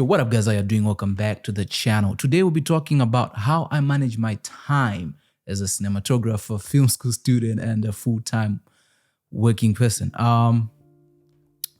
Yo, what up guys, how you doing? Welcome back to the channel. Today we'll be talking about how I manage my time as a cinematographer, film school student, and a full-time working person.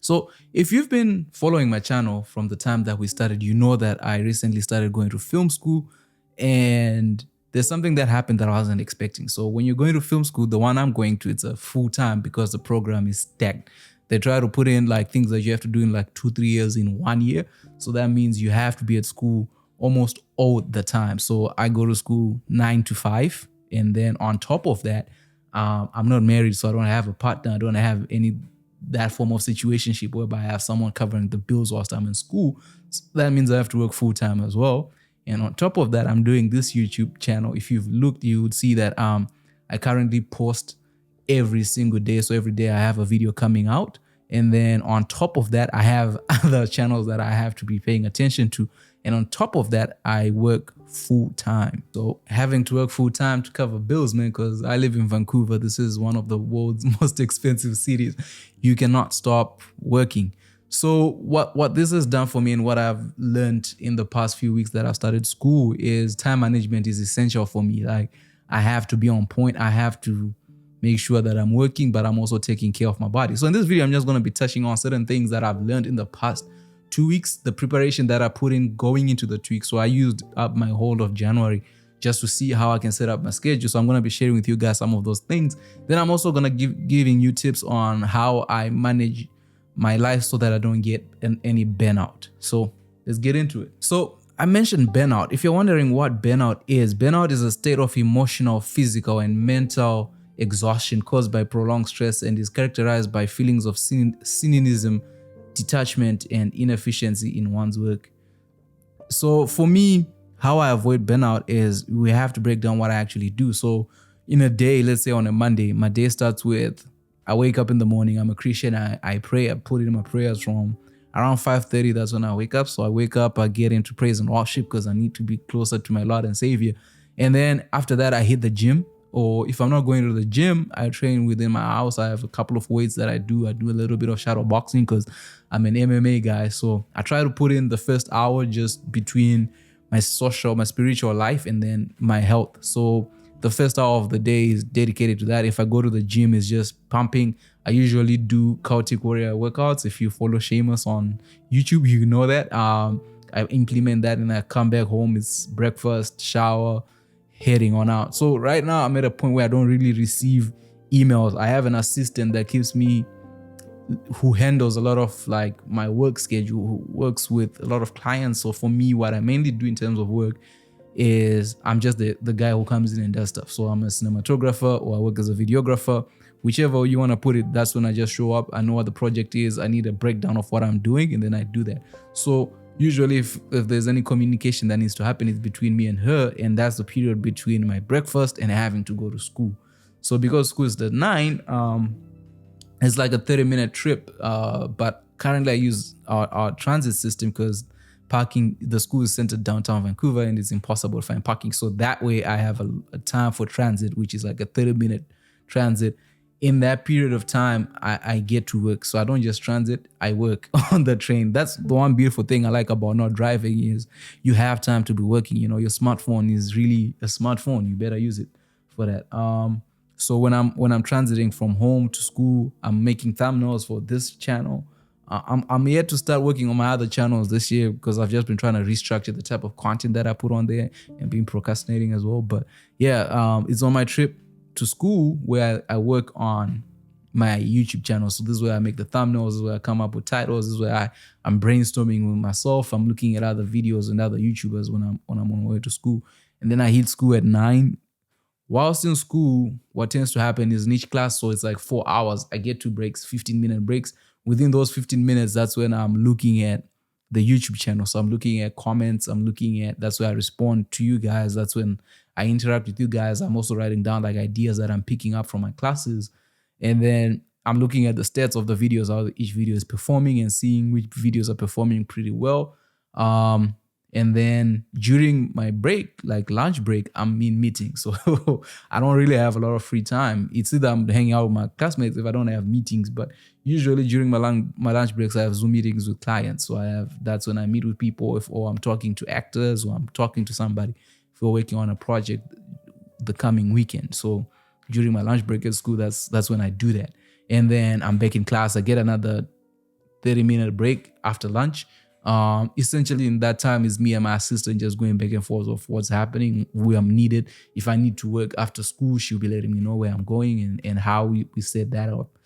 So if you've been following my channel from the time that we started, you know that I recently started going to film school, and there's something that happened that I wasn't expecting. So when you're going to film school, the one I'm going to, it's a full-time because the program is stacked. They try to put in like things that you have to do in like 2-3 years in 1 year. So that means you have to be at school almost all the time. So I go to school 9 to 5. And then on top of that, I'm not married, so I don't have a partner. I don't have that form of situationship whereby I have someone covering the bills whilst I'm in school. So that means I have to work full time as well. And on top of that, I'm doing this YouTube channel. If you've looked, you would see that I currently post every single day. So every day I have a video coming out. And then on top of that, I have other channels that I have to be paying attention to. And on top of that, I work full time. So having to work full time to cover bills, man, because I live in Vancouver. This is one of the world's most expensive cities. You cannot stop working. So what this has done for me and what I've learned in the past few weeks that I've started school is time management is essential for me. Like I have to be on point. I have to make sure that I'm working, but I'm also taking care of my body. So in this video, I'm just going to be touching on certain things that I've learned in the past 2 weeks, the preparation that I put in going into the 2 weeks. So I used up my whole of January just to see how I can set up my schedule. So I'm going to be sharing with you guys some of those things. Then I'm also going to giving you tips on how I manage my life so that I don't get any burnout. So let's get into it. So I mentioned burnout. If you're wondering what burnout is a state of emotional, physical, and mental exhaustion caused by prolonged stress and is characterized by feelings of cynicism, detachment, and inefficiency in one's work. So for me, how I avoid burnout is we have to break down what I actually do. So in a day, let's say on a Monday, my day starts with, I wake up in the morning, I'm a Christian, I pray, I put in my prayers from around 5:30, that's when I wake up. So I wake up, I get into praise and worship because I need to be closer to my Lord and Savior. And then after that, I hit the gym. Or if I'm not going to the gym, I train within my house. I have a couple of weights that I do. I do a little bit of shadow boxing because I'm an MMA guy. So I try to put in the first hour just between my social, my spiritual life, and then my health. So the first hour of the day is dedicated to that. If I go to the gym, it's just pumping. I usually do Chaotic Warrior workouts. If you follow Seamus on YouTube, you know that. I implement that and I come back home. It's breakfast, shower, heading on out. So right now I'm at a point where I don't really receive emails. I have an assistant that keeps me, who handles a lot of like my work schedule, who works with a lot of clients. So for me, what I mainly do in terms of work is I'm just the guy who comes in and does stuff. So I'm a cinematographer or I work as a videographer, whichever you want to put it. That's when I just show up. I know what the project is. I need a breakdown of what I'm doing, and then I do that. So usually if there's any communication that needs to happen, it's between me and her, and that's the period between my breakfast and having to go to school. So because school is at 9, it's like a 30-minute trip, but currently I use our transit system because parking, the school is centered downtown Vancouver and it's impossible to find parking. So that way I have a time for transit, which is like a 30-minute transit. In that period of time, I get to work. So I don't just transit, I work on the train. That's the one beautiful thing I like about not driving is you have time to be working. You know, your smartphone is really a smartphone. You better use it for that. So when I'm transiting from home to school, I'm making thumbnails for this channel. I'm yet to start working on my other channels this year because I've just been trying to restructure the type of content that I put on there and been procrastinating as well. But yeah, it's on my trip to school where I work on my YouTube channel. So this is where I make the thumbnails, this is where I come up with titles, this is where I'm brainstorming with myself. I'm looking at other videos and other YouTubers when I'm on my way to school. And then I hit school at 9. Whilst in school, what tends to happen is in each class, so it's like 4 hours, I get 2 breaks, 15-minute breaks. Within those 15 minutes, that's when I'm looking at the YouTube channel. So I'm looking at comments, that's where I respond to you guys. That's when I interact with you guys. I'm also writing down like ideas that I'm picking up from my classes. And then I'm looking at the stats of the videos, how each video is performing and seeing which videos are performing pretty well. And then during my break, like lunch break, I'm in meetings. So I don't really have a lot of free time. It's either I'm hanging out with my classmates if I don't have meetings, but usually during my lunch breaks, I have Zoom meetings with clients. So that's when I meet with people, or I'm talking to actors, or I'm talking to somebody if we're working on a project the coming weekend. So during my lunch break at school, that's when I do that. And then I'm back in class. I get another 30-minute break after lunch. Essentially in that time is me and my assistant just going back and forth of what's happening, where I'm needed. If I need to work after school, she'll be letting me know where I'm going and how we set that up.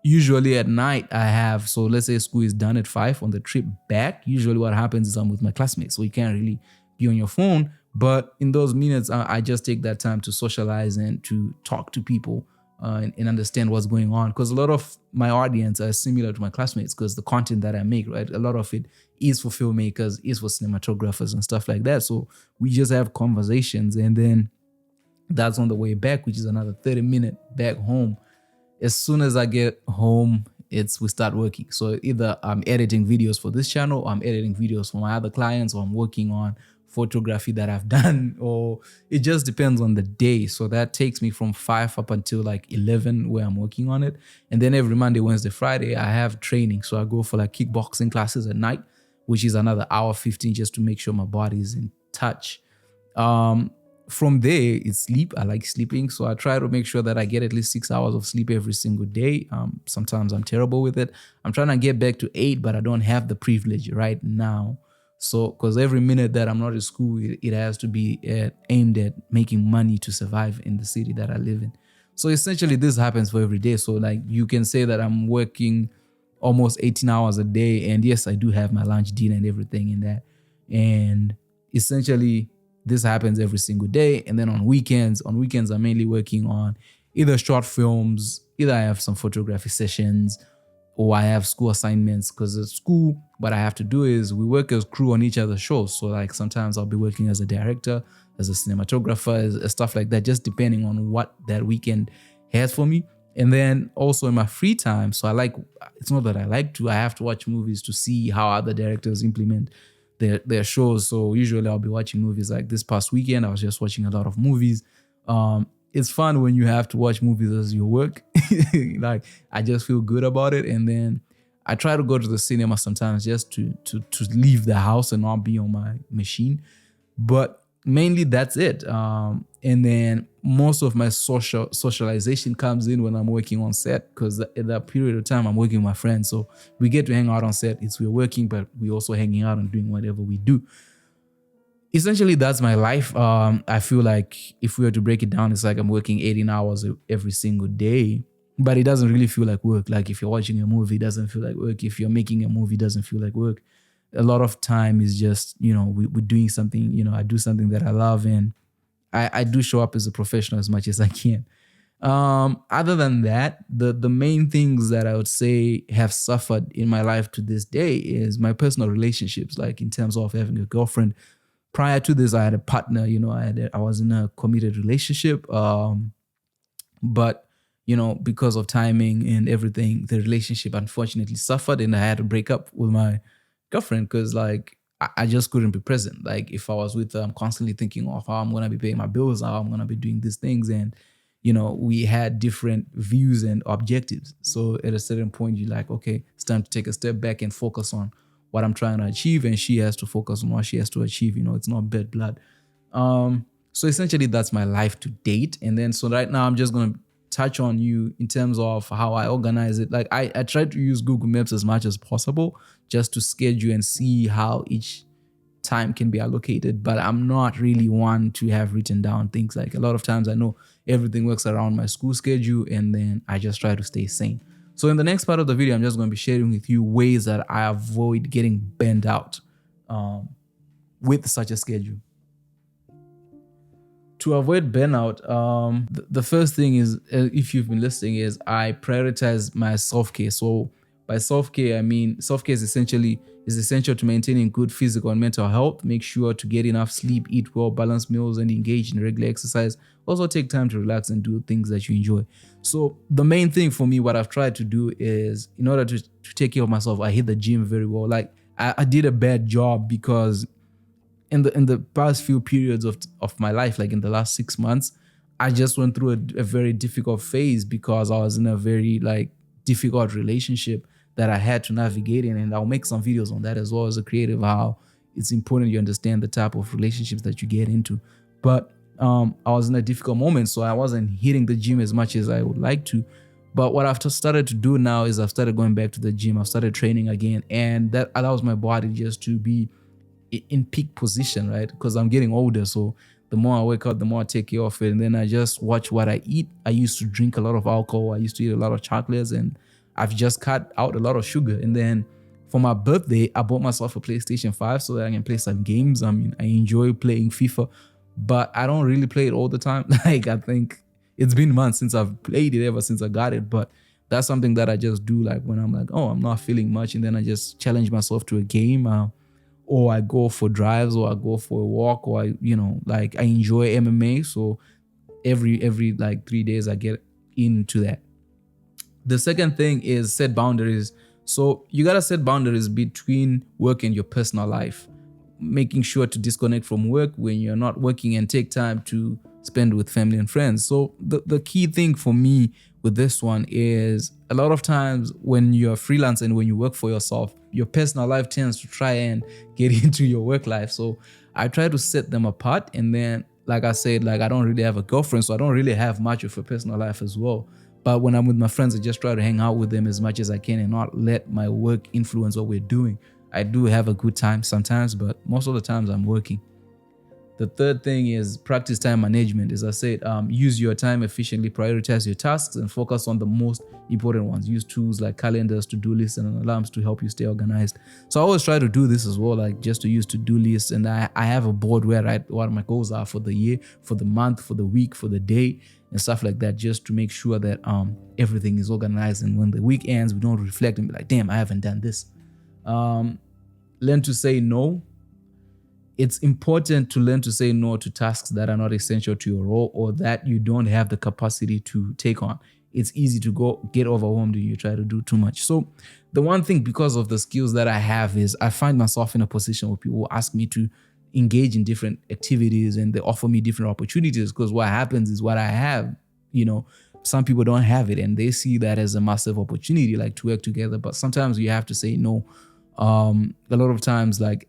Usually at night I have, so let's say school is done at 5, on the trip back, usually what happens is I'm with my classmates. So you can't really be on your phone. But in those minutes, I just take that time to socialize and to talk to people and understand what's going on. Because a lot of my audience are similar to my classmates, because the content that I make, right, a lot of it is for filmmakers, is for cinematographers and stuff like that. So we just have conversations, and then that's on the way back, which is another 30-minute back home. As soon as I get home, we start working. So either I'm editing videos for this channel, or I'm editing videos for my other clients, or I'm working on photography that I've done, or it just depends on the day. So that takes me from 5 up until like 11 where I'm working on it. And then every Monday, Wednesday, Friday, I have training. So I go for like kickboxing classes at night, which is another hour 15 just to make sure my body is in touch. From there, it's sleep. I like sleeping. So I try to make sure that I get at least 6 hours of sleep every single day. Sometimes I'm terrible with it. I'm trying to get back to 8, but I don't have the privilege right now. So, because every minute that I'm not at school, it has to be aimed at making money to survive in the city that I live in. So essentially this happens for every day. So like you can say that I'm working almost 18 hours a day. And yes, I do have my lunch, dinner and everything in that. And essentially this happens every single day. And then on weekends, I'm mainly working on either short films, either I have some photography sessions, or I have school assignments. Because at school, what I have to do is we work as crew on each other's shows. So like sometimes I'll be working as a director, as a cinematographer, as stuff like that, just depending on what that weekend has for me. And then also in my free time, so it's not that I like to, I have to watch movies to see how other directors implement their shows. So usually I'll be watching movies. Like this past weekend, I was just watching a lot of movies. It's fun when you have to watch movies as your work. Like I just feel good about it. And then I try to go to the cinema sometimes just to leave the house and not be on my machine. But mainly that's it. And then most of my socialization comes in when I'm working on set, because at that period of time I'm working with my friends. So we get to hang out on set. We're working, but we're also hanging out and doing whatever we do. Essentially, that's my life. I feel like if we were to break it down, it's like I'm working 18 hours every single day, but it doesn't really feel like work. Like if you're watching a movie, it doesn't feel like work. If you're making a movie, it doesn't feel like work. A lot of time is just, we're doing something, I do something that I love, and I do show up as a professional as much as I can. Other than that, the main things that I would say have suffered in my life to this day is my personal relationships, like in terms of having a girlfriend. Prior to this, I had a partner, I was in a committed relationship. But, because of timing and everything, the relationship unfortunately suffered, and I had to break up with my girlfriend because like I just couldn't be present. Like if I was with her, I'm constantly thinking of how I'm going to be paying my bills, how I'm going to be doing these things. And, we had different views and objectives. So at a certain point, you're like, okay, it's time to take a step back and focus on what I'm trying to achieve, and she has to focus on what she has to achieve. It's not bad blood. So essentially that's my life to date. And then so right now I'm just gonna touch on you in terms of how I organize it. Like I try to use Google Maps as much as possible just to schedule and see how each time can be allocated, but I'm not really one to have written down things. Like a lot of times I know everything works around my school schedule, and then I just try to stay sane. So in the next part of the video, I'm just going to be sharing with you ways that I avoid getting burned out with such a schedule. To avoid burnout, the first thing is, if you've been listening, is I prioritize my self-care. So by self-care, I mean self-care is essential to maintaining good physical and mental health. Make sure to get enough sleep, eat well, balance meals, and engage in regular exercise. Also take time to relax and do things that you enjoy. So the main thing for me, what I've tried to do is, in order to take care of myself, I hit the gym very well. Like I did a bad job because in the past few periods of my life, like in the last 6 months, I just went through a very difficult phase because I was in a very like difficult relationship that I had to navigate in. And I'll make some videos on that as well as a creative, how it's important you understand the type of relationships that you get into. But I was in a difficult moment, so I wasn't hitting the gym as much as I would like to. But what I've started to do now is I've started going back to the gym. I've started training again, and that allows my body just to be in peak position, right? Because I'm getting older, so the more I wake up, the more I take care of it, and then I just watch what I eat. I used to drink a lot of alcohol. I used to eat a lot of chocolates, and I've just cut out a lot of sugar. And then for my birthday, I bought myself a PlayStation 5 so that I can play some games. I mean, I enjoy playing FIFA, but I don't really play it all the time. Like, I think it's been months since I've played it, ever since I got it. But that's something that I just do, like when I'm like, oh, I'm not feeling much, and then I just challenge myself to a game. Or I go for drives, or I go for a walk, or like I enjoy MMA. So every like 3 days I get into that. The second thing is set boundaries. So you gotta set boundaries between work and your personal life, making sure to disconnect from work when you're not working and take time to spend with family and friends. So the key thing for me with this one is, a lot of times when you're freelance and when you work for yourself, your personal life tends to try and get into your work life. So I try to set them apart. And then, like I said, like I don't really have a girlfriend, so I don't really have much of a personal life as well. But when I'm with my friends, I just try to hang out with them as much as I can and not let my work influence what we're doing. I do have a good time sometimes, but most of the times I'm working. The third thing is practice time management. As I said, use your time efficiently, prioritize your tasks, and focus on the most important ones. Use tools like calendars, to-do lists, and alarms to help you stay organized. So I always try to do this as well, like just to use to-do lists. And I have a board where I write what my goals are for the year, for the month, for the week, for the day, and stuff like that, just to make sure that everything is organized. And when the week ends, we don't reflect and be like, damn, I haven't done this. Learn to say no. It's important to learn to say no to tasks that are not essential to your role or that you don't have the capacity to take on. It's easy to get overwhelmed when you try to do too much. So the one thing, because of the skills that I have, is I find myself in a position where people ask me to engage in different activities and they offer me different opportunities, because what happens is what I have, some people don't have it and they see that as a massive opportunity, like to work together. But sometimes you have to say no. A lot of times, like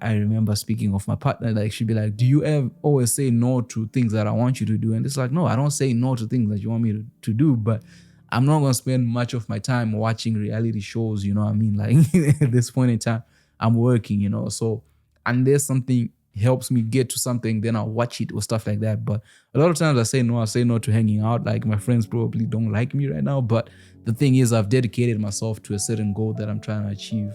I remember speaking of my partner, like she'd be like, do you always say no to things that I want you to do? And it's like, no, I don't say no to things that you want me to do, but I'm not going to spend much of my time watching reality shows, you know what I mean? Like at this point in time, I'm working, so unless something helps me get to something, then I'll watch it or stuff like that. But a lot of times I say no to hanging out. Like my friends probably don't like me right now, but the thing is, I've dedicated myself to a certain goal that I'm trying to achieve.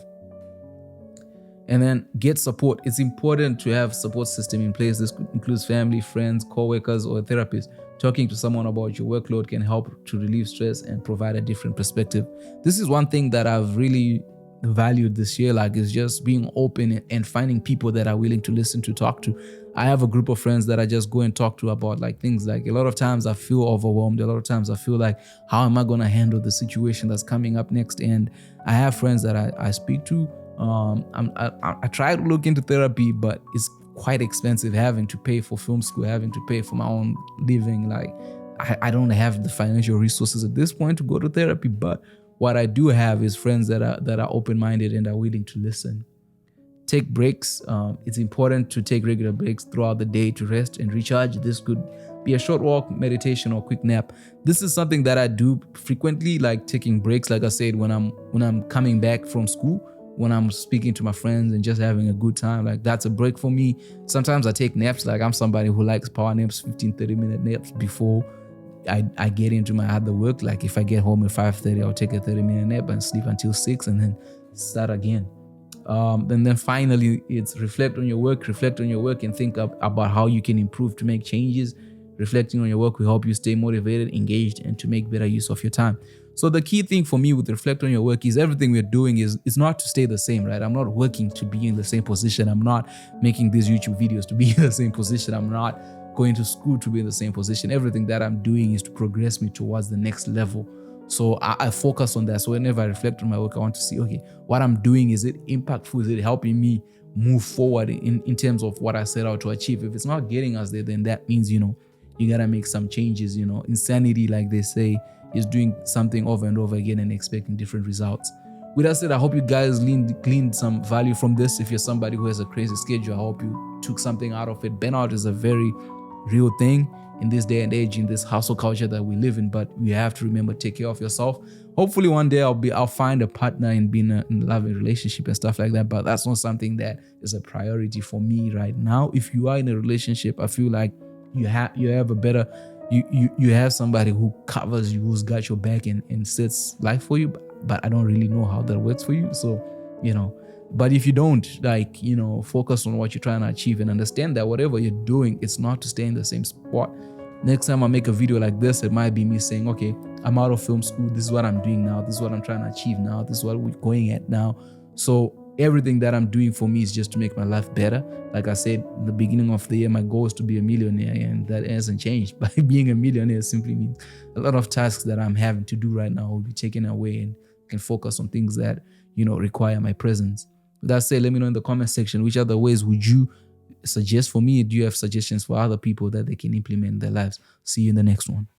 And then get support. It's important to have a support system in place. This includes family, friends, co-workers, or a therapist. Talking to someone about your workload can help to relieve stress and provide a different perspective. This is one thing that I've really valued this year, like, is just being open and finding people that are willing to listen, to talk to. I have a group of friends that I just go and talk to about like things. Like a lot of times I feel overwhelmed. A lot of times I feel like, how am I going to handle the situation that's coming up next? And I have friends that I speak to. I try to look into therapy, but it's quite expensive, having to pay for film school, having to pay for my own living. Like I don't have the financial resources at this point to go to therapy, but what I do have is friends that are open-minded and are willing to listen. Take breaks. It's important to take regular breaks throughout the day to rest and recharge. This could be a short walk, meditation, or quick nap. This is something that I do frequently, like taking breaks, like I said, when I'm coming back from school, when I'm speaking to my friends and just having a good time. Like that's a break for me. Sometimes I take naps. Like I'm somebody who likes power naps, 15-30 minute naps before I get into my other work. Like if I get home at 5:30, I'll take a 30-minute nap and sleep until 6 and then start again. And then finally, it's reflect on your work and think about how you can improve to make changes. Reflecting on your work will help you stay motivated, engaged, and to make better use of your time. So the key thing for me with reflect on your work is everything we're doing is not to stay the same, right? I'm not working to be in the same position. I'm not making these YouTube videos to be in the same position. I'm not going to school to be in the same position. Everything that I'm doing is to progress me towards the next level. So I focus on that. So whenever I reflect on my work, I want to see, okay, what I'm doing, is it impactful? Is it helping me move forward in terms of what I set out to achieve? If it's not getting us there, then that means, you got to make some changes. Insanity, like they say, is doing something over and over again and expecting different results. With that said, I hope you guys gleaned some value from this. If you're somebody who has a crazy schedule, I hope you took something out of it. Burnout is a very real thing in this day and age, in this hustle culture that we live in, but you have to remember, take care of yourself. Hopefully one day I'll find a partner and be in a loving relationship and stuff like that, but that's not something that is a priority for me right now. If you are in a relationship, I feel like you have a better, you have somebody who covers you, who's got your back and sets life for you, but I don't really know how that works for you. So, but if you don't, focus on what you're trying to achieve and understand that whatever you're doing, it's not to stay in the same spot. Next time I make a video like this, it might be me saying, okay, I'm out of film school. This is what I'm doing now. This is what I'm trying to achieve now. This is what we're going at now. So everything that I'm doing for me is just to make my life better. Like I said, in the beginning of the year, my goal is to be a millionaire, and that hasn't changed. By being a millionaire simply means a lot of tasks that I'm having to do right now will be taken away and can focus on things that, require my presence. With that said, let me know in the comment section, which other ways would you suggest for me? Do you have suggestions for other people that they can implement in their lives? See you in the next one.